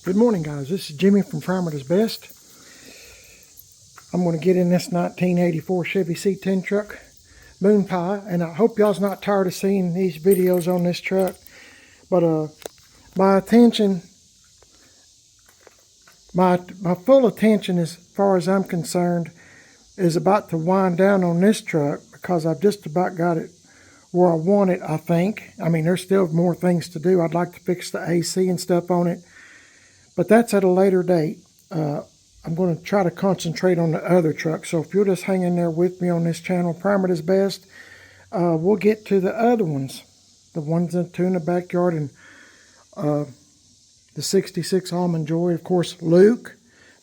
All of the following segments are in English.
Good morning, guys. This is Jimmy from Primer is Best. I'm going to get in this 1984 Chevy C10 truck, Moon Pie, and I hope y'all's not tired of seeing these videos on this truck. But my attention, my full attention, as far as I'm concerned, is about to wind down on this truck because I've just about got it where I want it, I think. I mean, there's still more things to do. I'd like to fix the AC and stuff on it, but that's at a later date. I'm going to try to concentrate on the other truck. So if you'll just hang in there with me on this channel, Primer is Best, we'll get to the other ones. The ones that two in the backyard, and the 66 Almond Joy. Of course, Luke,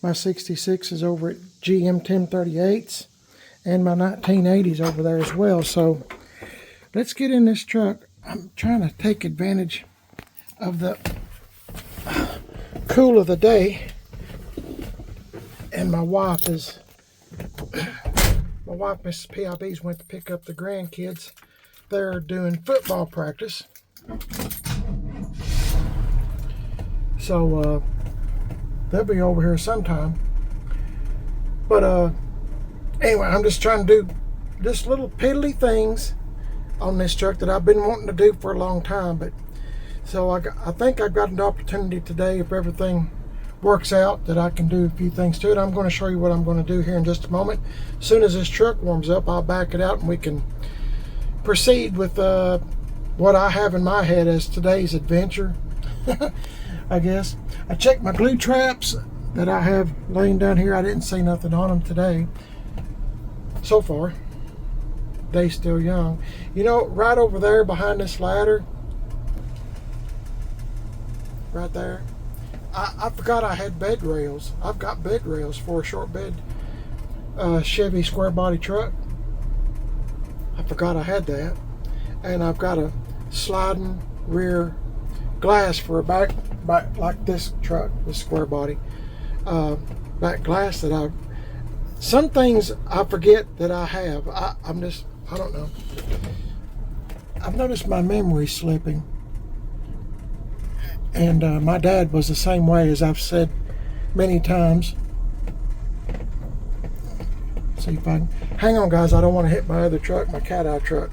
my 66 is over at GM 1038s, and my 1980s over there as well. So let's get in this truck. I'm trying to take advantage of the cool of the day, and my wife, Mrs. PIB's, went to pick up the grandkids. They're doing football practice, so they'll be over here sometime. But anyway, I'm just trying to do just little piddly things on this truck that I've been wanting to do for a long time. But so I think I've got an opportunity today, if everything works out, that I can do a few things to it. I'm going to show you what I'm going to do here in just a moment. As soon as this truck warms up, I'll back it out and we can proceed with what I have in my head as today's adventure. I guess I checked my glue traps that I have laying down here. I didn't see nothing on them today so far. They're still young. You know, right over there behind this ladder, right there, I forgot I had bed rails. I've got bed rails for a short bed Chevy square body truck. I forgot I had that. And I've got a sliding rear glass for a back like this truck, this square body back glass that some things I forget that I have. I don't know. I've noticed my memory slipping. And my dad was the same way, as I've said many times. See if I can. Hang on, guys. I don't want to hit my other truck, my cat-eye truck.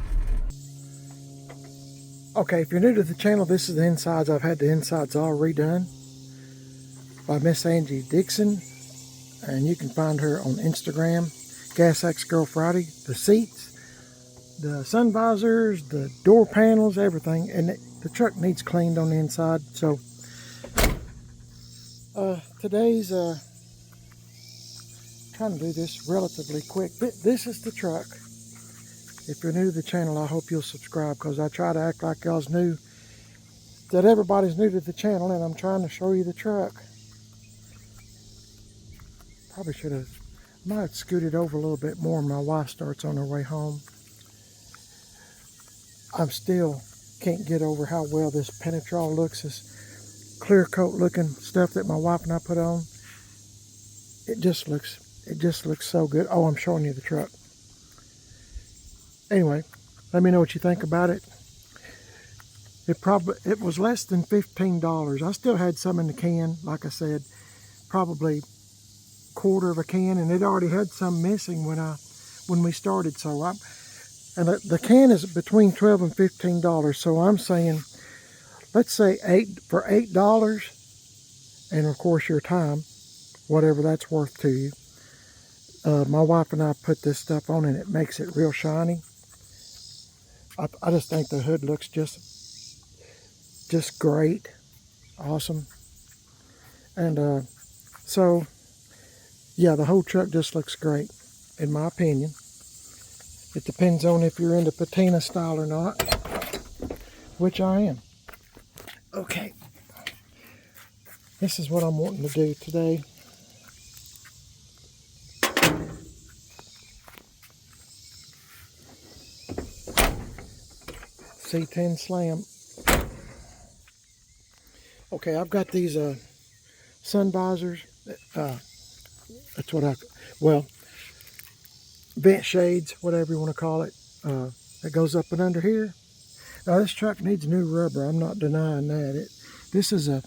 Okay, if you're new to the channel, this is the insides. I've had the insides all redone by Miss Angie Dixon. And you can find her on Instagram, Gas X Girl Friday. The seats, the sun visors, the door panels, everything. And the truck needs cleaned on the inside. So today's trying to do this relatively quick. This is the truck. If you're new to the channel, I hope you'll subscribe, because I try to act like y'all's new, that everybody's new to the channel, and I'm trying to show you the truck. Probably should have, might have scooted over a little bit more when my wife starts on her way home. I'm still can't get over how well this Penetrol looks, this clear coat looking stuff that my wife and I put on. It just looks so good. Oh, I'm showing you the truck. Anyway, let me know what you think about it. It was less than $15. I still had some in the can, like I said, probably quarter of a can, and it already had some missing when we started. So and the can is between $12 and $15. So I'm saying, let's say for $8, and of course your time, whatever that's worth to you. My wife and I put this stuff on, and it makes it real shiny. I just think the hood looks just great, awesome. And so yeah, the whole truck just looks great, in my opinion. It depends on if you're into patina style or not, which I am. Okay, this is what I'm wanting to do today. C10 slam. Okay, I've got these sun visors. That's what vent shades, whatever you want to call it. That goes up and under here. Now this truck needs new rubber. I'm not denying that. This is a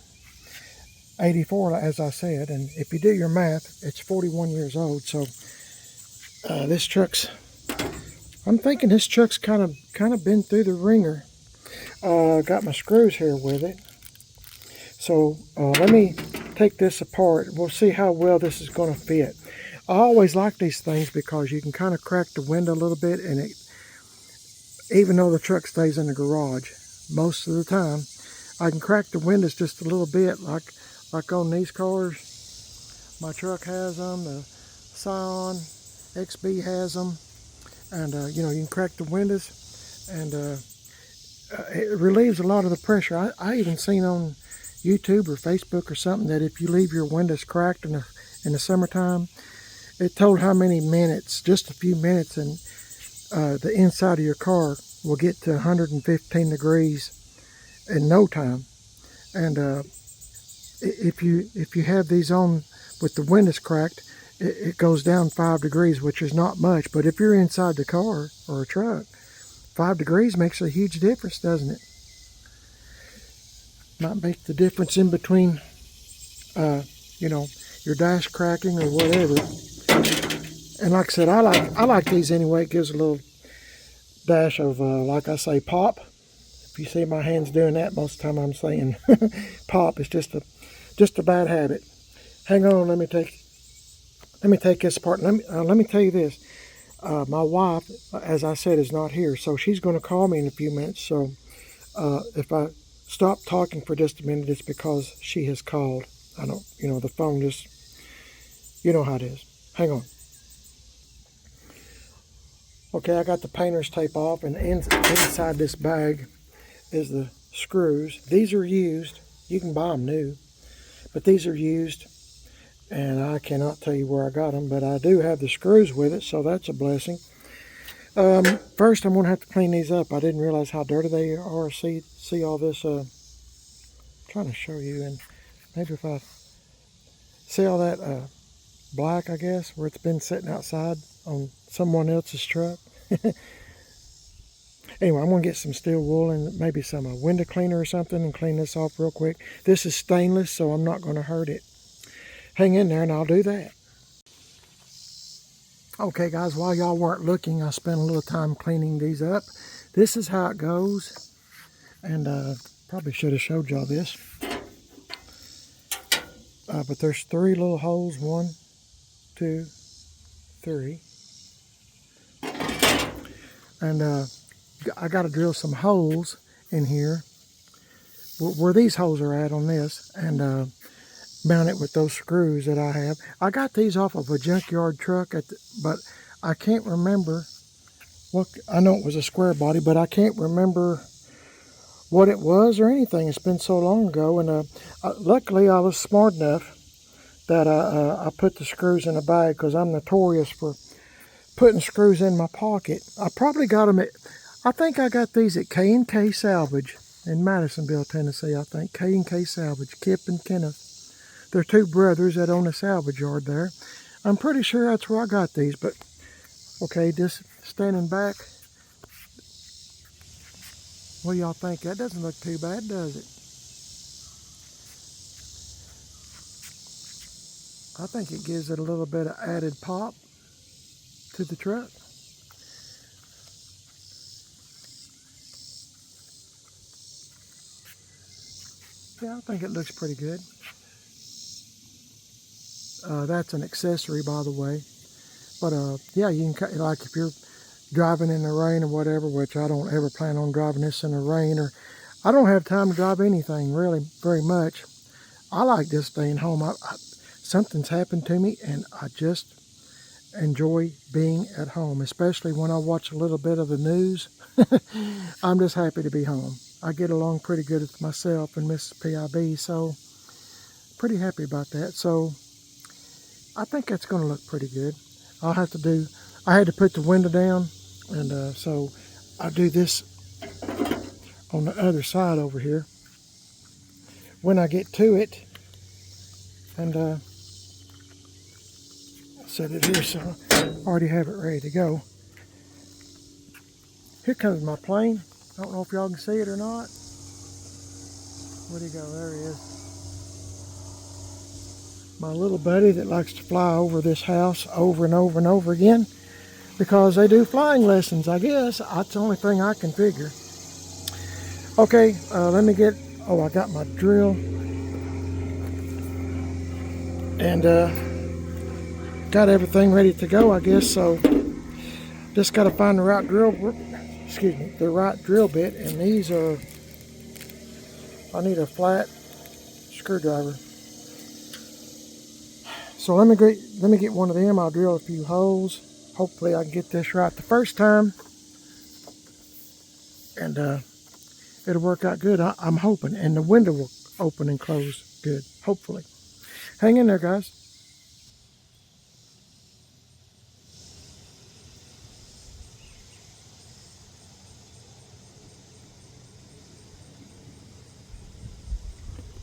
84, as I said, and if you do your math, it's 41 years old. So this truck's, I'm thinking this truck's kind of been through the ringer. Got my screws here with it. So let me take this apart. We'll see how well this is going to fit. I always like these things because you can kind of crack the window a little bit, and even though the truck stays in the garage, most of the time, I can crack the windows just a little bit, like on these cars. My truck has them, the Scion XB has them, and you know, you can crack the windows, and it relieves a lot of the pressure. I even seen on YouTube or Facebook or something that if you leave your windows cracked in the summertime, it told how many minutes, just a few minutes, and the inside of your car will get to 115 degrees in no time. And if you have these on with the windows cracked, it goes down 5 degrees, which is not much. But if you're inside the car or a truck, 5 degrees makes a huge difference, doesn't it? Might make the difference in between, you know, your dash cracking or whatever. And like I said, I like these anyway. It gives a little dash of, like I say, pop. If you see my hands doing that, most of the time I'm saying pop. It's just a bad habit. Hang on, let me take this apart. Let me tell you this. My wife, as I said, is not here, so she's going to call me in a few minutes. So if I stop talking for just a minute, it's because she has called. I don't, you know, the phone just, you know how it is. Hang on. Okay, I got the painter's tape off, and inside this bag is the screws. These are used. You can buy them new, but these are used, and I cannot tell you where I got them, but I do have the screws with it, so that's a blessing. First, I'm going to have to clean these up. I didn't realize how dirty they are. See all this, trying to show you, and maybe if I see all that black, I guess, where it's been sitting outside on someone else's truck. Anyway, I'm going to get some steel wool and maybe some window cleaner or something and clean this off real quick. This is stainless, so I'm not going to hurt it. Hang in there and I'll do that. Okay guys, while y'all weren't looking, I spent a little time cleaning these up. This is how it goes, and probably should have showed y'all this. But there's 3 little holes, 1, 2, 3. And I got to drill some holes in here where these holes are at on this, and mount it with those screws that I have. I got these off of a junkyard truck, but I can't remember what. I know it was a square body, but I can't remember what it was or anything. It's been so long ago, and luckily I was smart enough that I put the screws in a bag, because I'm notorious for putting screws in my pocket. I probably got them at, I think I got these at K&K Salvage in Madisonville, Tennessee. I think K&K Salvage, Kip and Kenneth. They're 2 brothers that own a salvage yard there. I'm pretty sure that's where I got these, but okay, just standing back. What do y'all think? That doesn't look too bad, does it? I think it gives it a little bit of added pop to the truck. Yeah, I think it looks pretty good. That's an accessory, by the way. But yeah, you can, like if you're driving in the rain or whatever, which I don't ever plan on driving this in the rain, or I don't have time to drive anything really very much. I like just staying home. Something's happened to me, and I just enjoy being at home, especially when I watch a little bit of the news. I'm just happy to be home. I get along pretty good with myself and Mrs. PIB, so pretty happy about that. So I think that's going to look pretty good. I had to put the window down, and so I'll do this on the other side over here when I get to it, and set it here, so I already have it ready to go. Here comes my plane. I don't know if y'all can see it or not. Where'd he go? There he is. my little buddy that likes to fly over this house over and over and over again because they do flying lessons, I guess. That's the only thing I can figure. Okay, let me get, oh, I got my drill. And got everything ready to go, I guess. So just got to find the right drill, excuse me, the right drill bit. And these are, I need a flat screwdriver. So let me get one of them. I'll drill a few holes. Hopefully I can get this right the first time. And it'll work out good. I'm hoping. And the window will open and close good, hopefully. Hang in there, guys.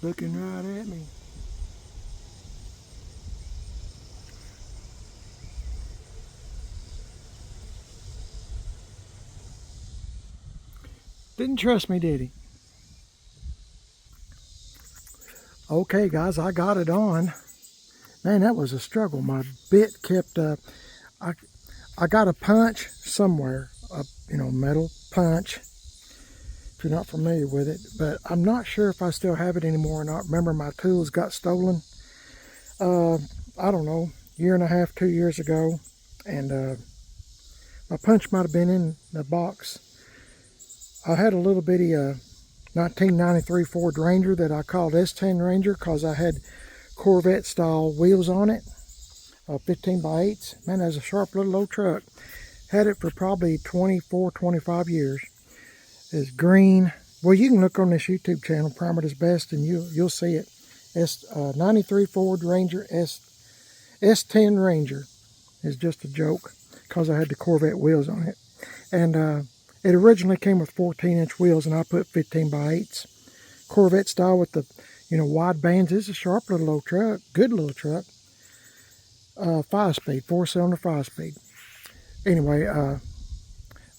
Looking right at me. Didn't trust me, did he? Okay, guys, I got it on. Man, that was a struggle. My bit kept, I got a punch somewhere, a metal punch, if you're not familiar with it. But I'm not sure if I still have it anymore or not. Remember, my tools got stolen, I don't know, year and a half, 2 years ago. And my punch might have been in the box. I had a little bitty 1993 Ford Ranger that I called S10 Ranger because I had Corvette style wheels on it, 15 by 8s. Man, that's a sharp little old truck. Had it for probably 24, 25 years. It's green. Well, you can look on this YouTube channel, Primer is Best, and you'll see it. 93 Ford Ranger S10 Ranger is just a joke because I had the Corvette wheels on it. And it originally came with 14-inch wheels, and I put 15 by 8s. Corvette style with the, wide bands. It's a sharp little old truck, good little truck. 5-speed, 4-cylinder 5-speed. Anyway, I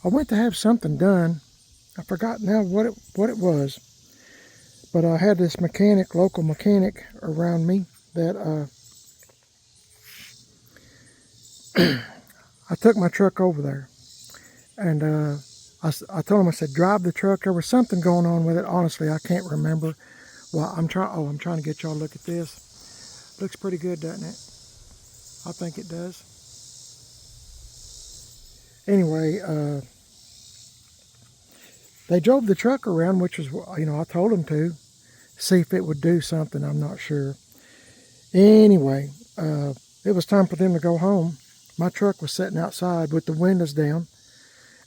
went to have something done. I forgot now what it was. But I had this local mechanic around me that I took my truck over there. And I told him, I said, drive the truck. There was something going on with it. Honestly, I can't remember. Well, I'm trying to get y'all a look at this. Looks pretty good, doesn't it? I think it does. Anyway, they drove the truck around, which was, I told them to see if it would do something. I'm not sure. Anyway, it was time for them to go home. My truck was sitting outside with the windows down.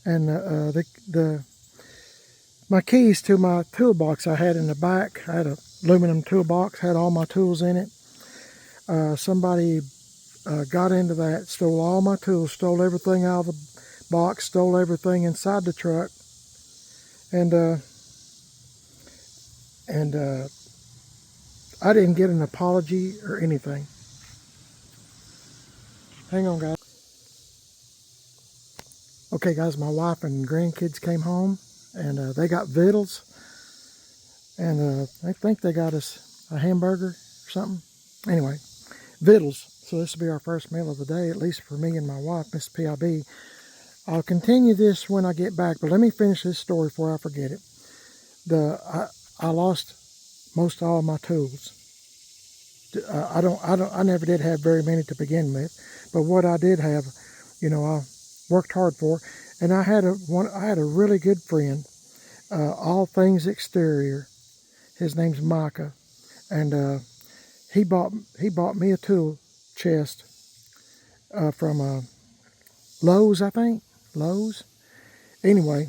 And my keys to my toolbox I had in the back. I had a aluminum toolbox, had all my tools in it. Somebody got into that, stole all my tools, stole everything out of the box, stole everything inside the truck. And I didn't get an apology or anything. Hang on, guys. Okay, guys, my wife and grandkids came home, and they got victuals, and I think they got us a hamburger or something. Anyway, victuals. So this will be our first meal of the day, at least for me and my wife, Miss PIB. I'll continue this when I get back, but let me finish this story before I forget it. I lost most all of my tools. I never did have very many to begin with, but what I did have, I worked hard for, and I had a really good friend, all things exterior. His name's Micah, and he bought me a tool chest from Lowe's, I think. Lowe's. Anyway,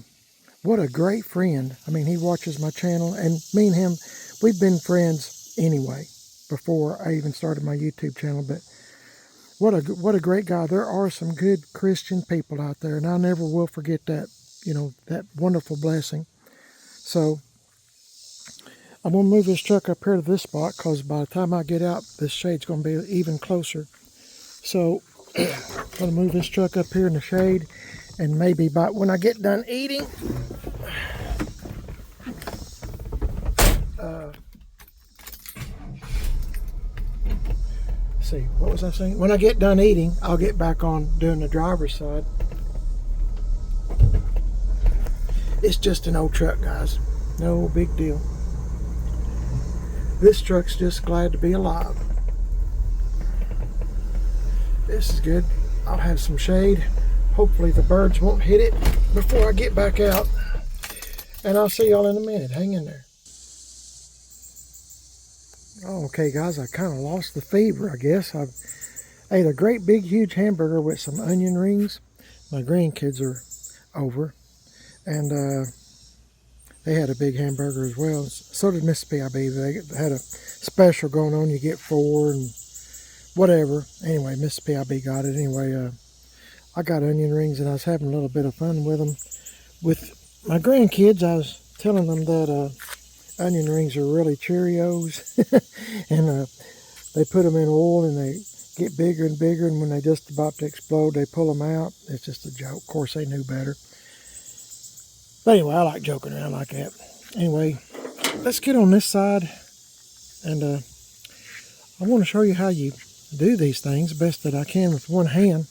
what a great friend. I mean, he watches my channel, and me and him, we've been friends anyway before I even started my YouTube channel. But what a great guy. There are some good Christian people out there, and I never will forget that, that wonderful blessing. So I'm going to move this truck up here to this spot, because by the time I get out, this shade's going to be even closer. So I'm going to move this truck up here in the shade, and maybe by when I get done eating, let's see, what was I saying? When I get done eating, I'll get back on doing the driver's side. It's just an old truck, guys. No big deal. This truck's just glad to be alive. This is good. I'll have some shade. Hopefully the birds won't hit it before I get back out. And I'll see y'all in a minute. Hang in there. Okay, guys, I kind of lost the fever, I guess. I ate a great big huge hamburger with some onion rings. My grandkids are over, and they had a big hamburger as well. So did Miss PIB. They had a special going on. You get 4 and whatever. Anyway, Miss PIB got it. Anyway, I got onion rings, and I was having a little bit of fun with them. With my grandkids, I was telling them that onion rings are really Cheerios, and they put them in oil and they get bigger and bigger, and when they're just about to explode, they pull them out. It's just a joke. Of course, they knew better. But anyway, I like joking around like that. Anyway, let's get on this side, and I want to show you how you do these things best that I can with one hand.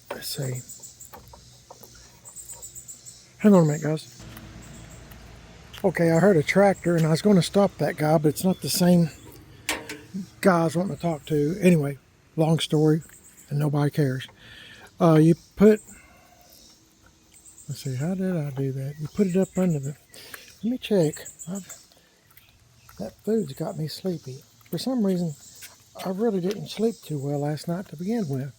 Let's see. Hang on a minute, guys. Okay, I heard a tractor, and I was going to stop that guy, but it's not the same guy I was wanting to talk to. Anyway, long story, and nobody cares. You put, let's see, how did I do that? You put it up under the, let me check. That food's got me sleepy. For some reason, I really didn't sleep too well last night to begin with.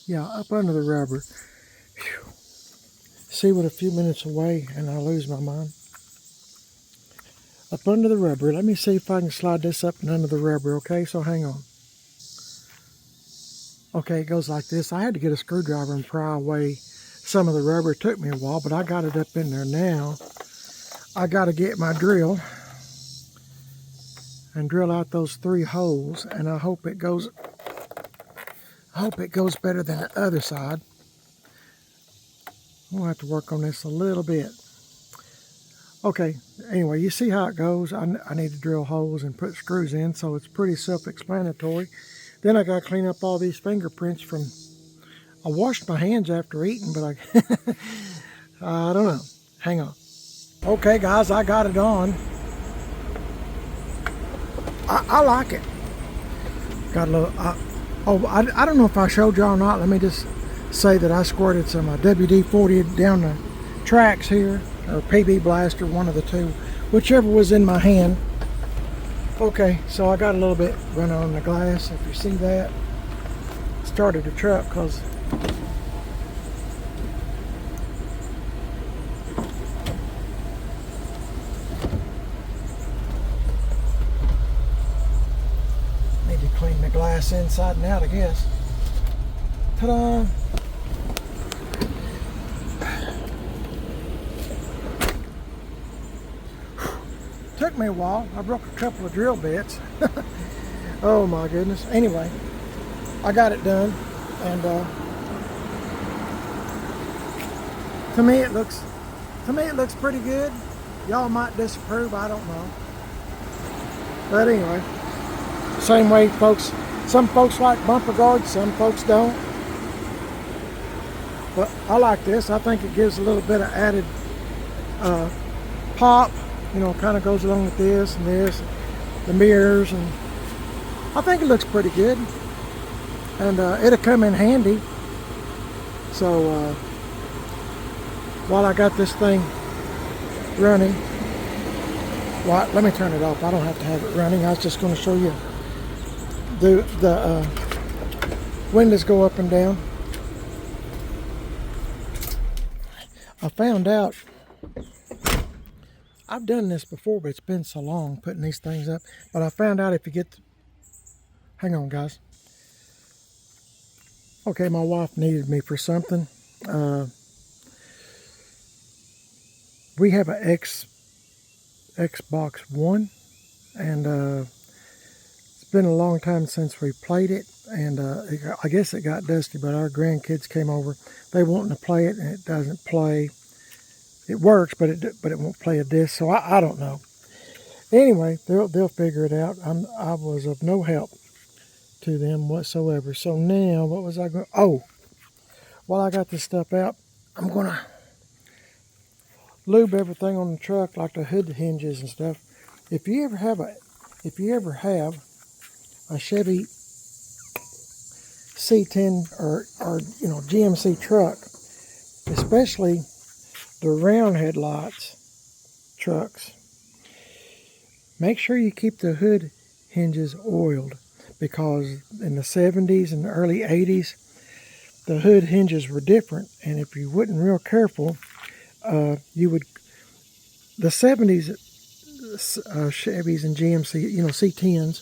Yeah, up under the rubber. Whew. See what a few minutes away and I lose my mind. Up under the rubber. Let me see if I can slide this up and under the rubber, okay? So hang on. Okay, it goes like this. I had to get a screwdriver and pry away some of the rubber. It took me a while, but I got it up in there now. I got to get my drill and drill out those 3 holes, and I hope it goes better than the other side. We'll have to work on this a little bit. Okay, anyway, you see how it goes. I need to drill holes and put screws in, so it's pretty self-explanatory. Then I got to clean up all these fingerprints from... I washed my hands after eating, but I don't know. Hang on. Okay, guys, I got it on. I like it. Got a little... I don't know if I showed y'all or not. Let me just say that I squirted some WD-40 down the tracks here, or PB Blaster, one of the two, whichever was in my hand. Okay, so I got a little bit run on the glass, if you see that. Started the truck because need to clean the glass inside and out, I guess. Ta-da! Took me a while. I broke a couple of drill bits. Oh my goodness. Anyway, I got it done, and to me it looks pretty good. Y'all might disapprove, I don't know. But anyway, same way, folks. Some folks like bumper guards, some folks don't. But I like this. I think it gives a little bit of added pop. You know, kind of goes along with this and this, the mirrors, and I think it looks pretty good. And it'll come in handy. So while I got this thing running, well, let me turn it off. I don't have to have it running. I was just going to show you the windows go up and down. I found out, I've done this before, but it's been so long putting these things up. But I found out if you get, hang on guys. Okay, my wife needed me for something. We have an Xbox One, and it's been a long time since we played it. And I guess it got dusty, but our grandkids came over. They wanting to play it, and it doesn't play. It works, but it won't play a disc, so I don't know. Anyway, they'll figure it out. I was of no help to them whatsoever. So now, what was I going? Oh, while I got this stuff out, I'm gonna lube everything on the truck, like the hood hinges and stuff. If you ever have a Chevy C10 or GMC truck, especially the round headlights trucks, make sure you keep the hood hinges oiled, because in the 70s and the early 80s, the hood hinges were different, and if you wasn't real careful, the 70s Chevys and GMC, C10s,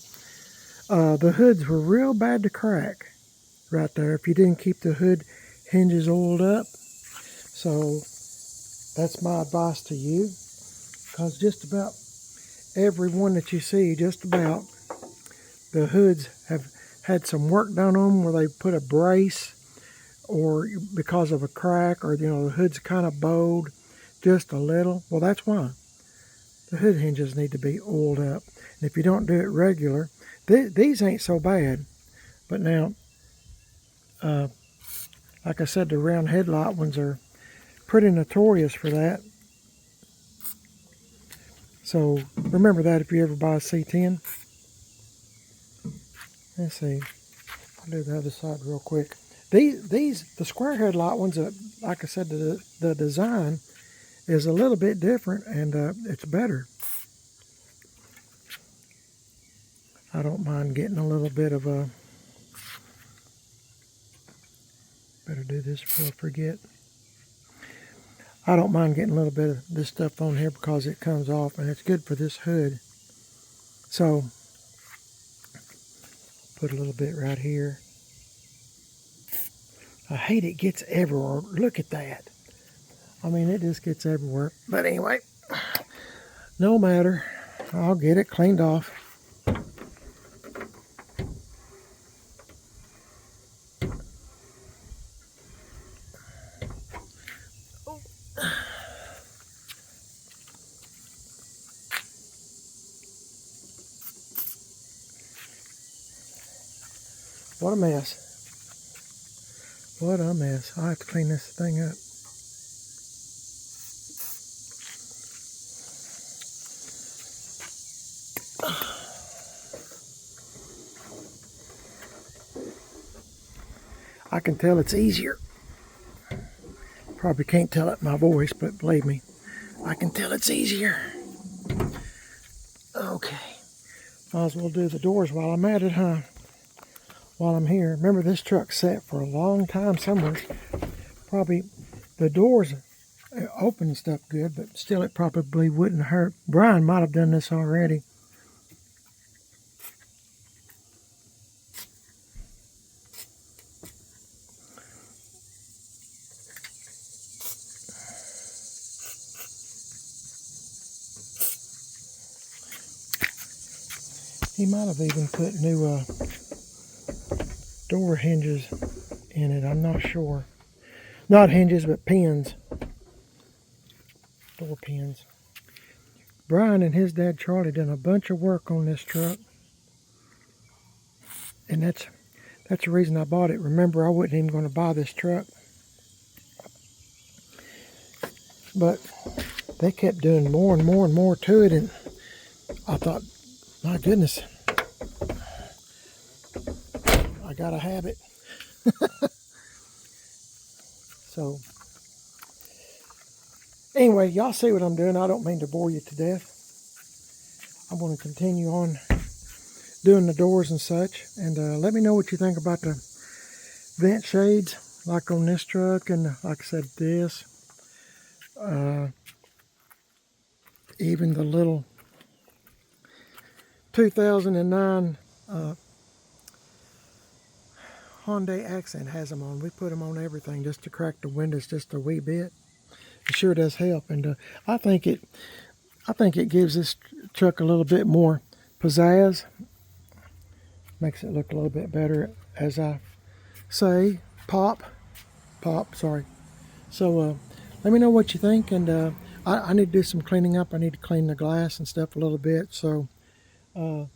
the hoods were real bad to crack right there if you didn't keep the hood hinges oiled up. So that's my advice to you, because just about every one that you see, just about, the hoods have had some work done on them where they put a brace, or because of a crack, or the hood's kind of bowed just a little. Well, that's why the hood hinges need to be oiled up. And if you don't do it regular, these ain't so bad. But now, like I said, the round headlight ones are pretty notorious for that. So remember that if you ever buy a C10. Let's see. I'll do the other side real quick. The square headlight ones, like I said, the design is a little bit different, and it's better. I don't mind getting a little bit of a... Better do this before I forget. I don't mind getting a little bit of this stuff on here because it comes off, and it's good for this hood. So, put a little bit right here. I hate it gets everywhere. Look at that. I mean, it just gets everywhere. But anyway, no matter. I'll get it cleaned off. What a mess. What a mess. I have to clean this thing up. I can tell it's easier. Probably can't tell it in my voice, but believe me, I can tell it's easier. Okay. Might as well do the doors while I'm at it, huh? While I'm here. Remember, this truck's set for a long time somewhere. Probably the doors open stuff good, but still it probably wouldn't hurt. Brian might have done this already. He might have even put new door hinges in it. I'm not sure. Not hinges, but pins. Door pins. Brian and his dad Charlie done a bunch of work on this truck. And that's the reason I bought it. Remember, I wasn't even going to buy this truck. But they kept doing more and more and more to it, and I thought, my goodness, I gotta have it. So, anyway, y'all see what I'm doing. I don't mean to bore you to death. I'm going to continue on doing the doors and such, and let me know what you think about the vent shades, like on this truck, and like I said, this. Even the little 2009 Hyundai Accent has them on. We put them on everything just to crack the windows just a wee bit. It sure does help, and I think it gives this truck a little bit more pizzazz. Makes it look a little bit better, as I say. Pop, sorry. So let me know what you think, and I need to do some cleaning up. I need to clean the glass and stuff a little bit. So I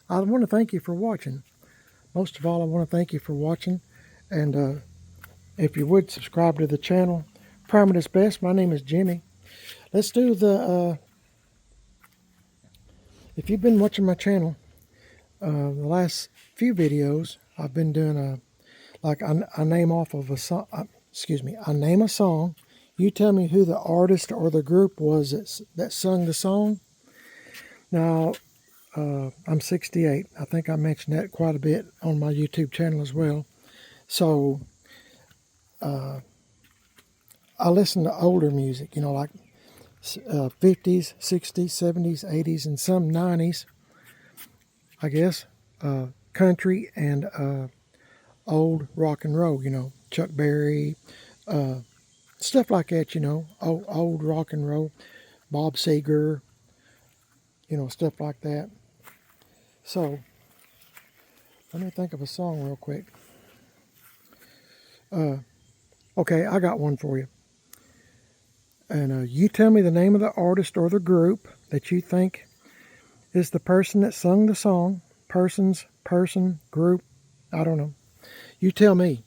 want to thank you for watching. Most of all, I want to thank you for watching. And if you would subscribe to the channel. Primer is best. My name is Jimmy. Let's do the, if you've been watching my channel, the last few videos, I've been doing I name off of a song, I name a song. You tell me who the artist or the group was that sung the song. Now, I'm 68. I think I mentioned that quite a bit on my YouTube channel as well. So, I listen to older music, you know, like 50s, 60s, 70s, 80s, and some 90s, I guess. Country and old rock and roll, you know, Chuck Berry, stuff like that, you know, old rock and roll, Bob Seger, you know, stuff like that. So, let me think of a song real quick. Okay, I got one for you. And you tell me the name of the artist or the group that you think is the person that sung the song. Person, group, I don't know. You tell me.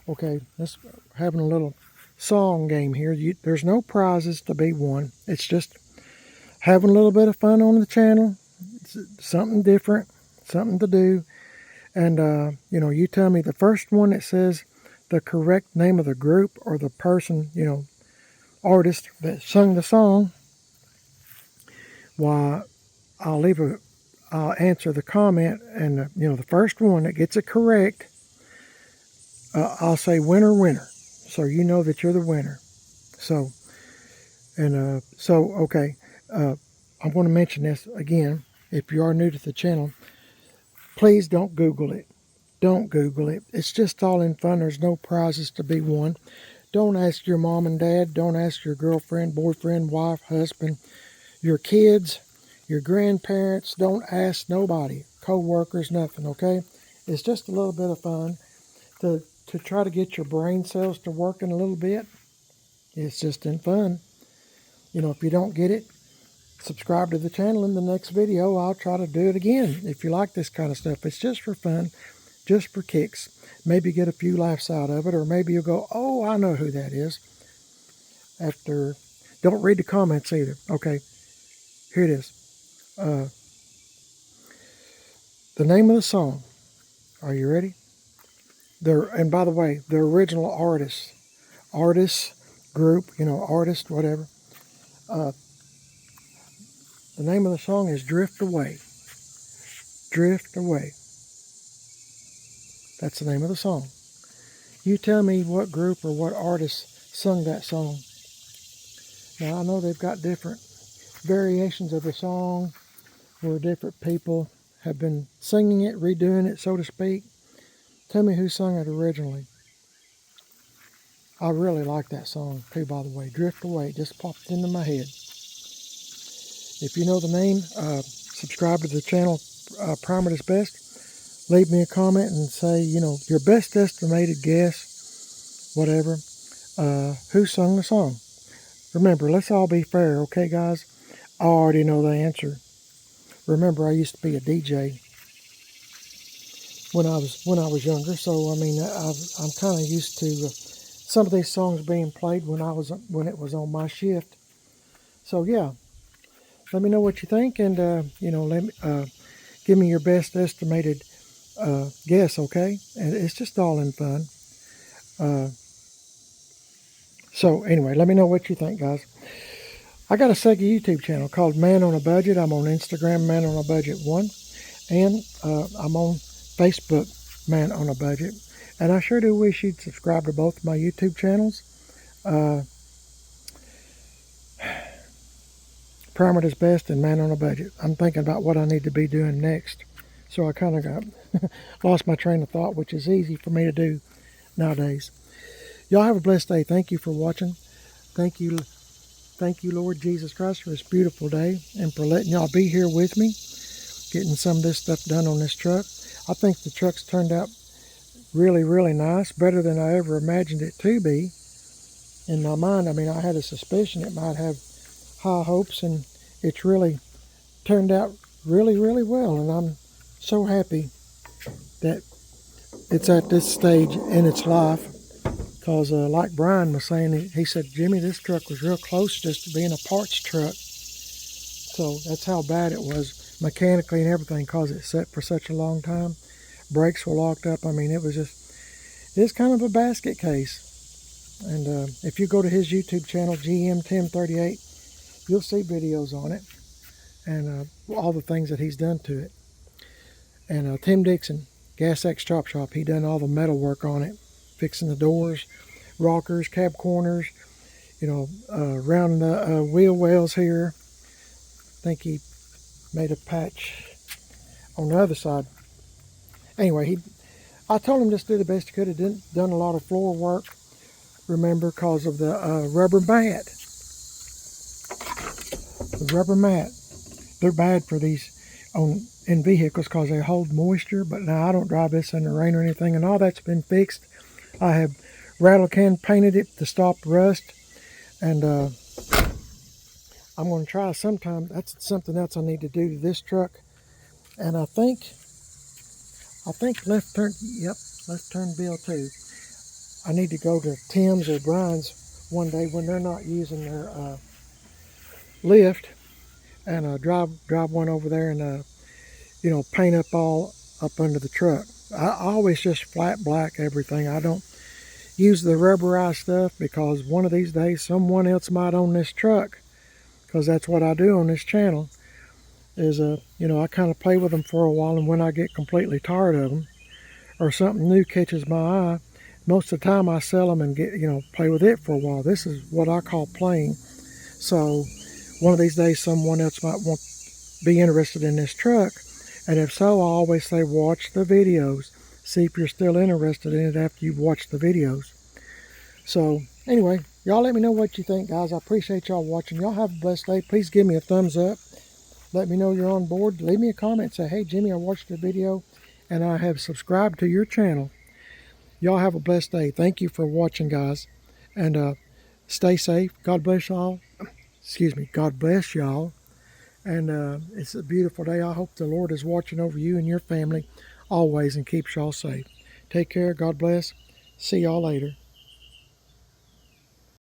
Okay, let's having a little song game here. There's no prizes to be won. It's just having a little bit of fun on the channel. It's something different, something to do. And, you know, you tell me the first one that says the correct name of the group or the person, you know, artist that sung the song. Why, I'll answer the comment, and, you know, the first one that gets it correct, I'll say winner, winner. So you know that you're the winner. So, and okay, I want to mention this again. If you are new to the channel, please don't Google it. Don't Google it. It's just all in fun. There's no prizes to be won. Don't ask your mom and dad. Don't ask your girlfriend, boyfriend, wife, husband, your kids, your grandparents. Don't ask nobody, co-workers, nothing, okay? It's just a little bit of fun to try to get your brain cells to working a little bit. It's just in fun. You know, if you don't get it, subscribe to the channel. In the next video, I'll try to do it again. If you like this kind of stuff, it's just for fun, just for kicks. Maybe get a few laughs out of it, or maybe you'll go, oh, I know who that is. Don't read the comments either. Okay, here it is. The name of the song. Are you ready? And by the way, the original artist, group, you know, artist, whatever. The name of the song is Drift Away. Drift Away. That's the name of the song. You tell me what group or what artist sung that song. Now, I know they've got different variations of the song where different people have been singing it, redoing it, so to speak. Tell me who sung it originally. I really like that song too, by the way. Drift Away just popped into my head. If you know the name, subscribe to the channel, Primer is Best. Leave me a comment and say, you know, your best estimated guess, whatever, who sung the song. Remember, let's all be fair, okay, guys? I already know the answer. Remember, I used to be a DJ when I was younger, so I mean, I'm kind of used to some of these songs being played when it was on my shift. So yeah, let me know what you think, and you know, give me your best estimated guess, okay? And it's just all in fun. So anyway, let me know what you think, guys. I got a second YouTube channel called Man on a Budget. I'm on Instagram, Man on a Budget 1, and I'm on Facebook, Man on a Budget. And I sure do wish you'd subscribe to both my YouTube channels. Primer is Best and Man on a Budget. I'm thinking about what I need to be doing next. So I kind of got lost my train of thought, which is easy for me to do nowadays. Y'all have a blessed day. Thank you for watching. Thank you, Lord Jesus Christ, for this beautiful day and for letting y'all be here with me, getting some of this stuff done on this truck. I think the truck's turned out really, really nice, better than I ever imagined it to be. in my mind, I mean, I had a suspicion it might have high hopes, and it's really turned out really, really well. And I'm so happy that it's at this stage in its life, because like Brian was saying, he said, Jimmy, this truck was real close just to being a parts truck. So that's how bad it was mechanically and everything, because it sat for such a long time. Brakes were locked up. I mean, it's kind of a basket case. And if you go to his YouTube channel, GM1038, you'll see videos on it and all the things that he's done to it. And Tim Dixon, Gas X Chop Shop, he done all the metal work on it, fixing the doors, rockers, cab corners, you know, rounding the wheel wells here. I think he made a patch on the other side. Anyway, I told him just do the best he could. He done a lot of floor work, remember, because of the rubber mat. The rubber mat, they're bad for these in vehicles because they hold moisture. But now I don't drive this in the rain or anything, and all that's been fixed. I have rattle can painted it to stop rust, and I'm going to try sometime. That's something else I need to do to this truck. And I think left turn bill too. I need to go to Tim's or Brian's one day when they're not using their lift, and drive one over there and you know, paint all up under the truck. I always just flat black everything. I don't use the rubberized stuff, because one of these days someone else might own this truck, because that's what I do on this channel. Is you know, I kind of play with them for a while, and when I get completely tired of them or something new catches my eye, most of the time I sell them and get, you know, play with it for a while. This is what I call playing. So one of these days someone else might be interested in this truck, and if so, I always say watch the videos, see if you're still interested in it after you've watched the videos. So anyway, y'all let me know what you think, guys. I appreciate y'all watching. Y'all have a blessed day. Please give me a thumbs up. Let me know you're on board. Leave me a comment. Say, hey, Jimmy, I watched the video and I have subscribed to your channel. Y'all have a blessed day. Thank you for watching, guys. And stay safe. God bless y'all. Excuse me. God bless y'all. And it's a beautiful day. I hope the Lord is watching over you and your family always and keeps y'all safe. Take care. God bless. See y'all later.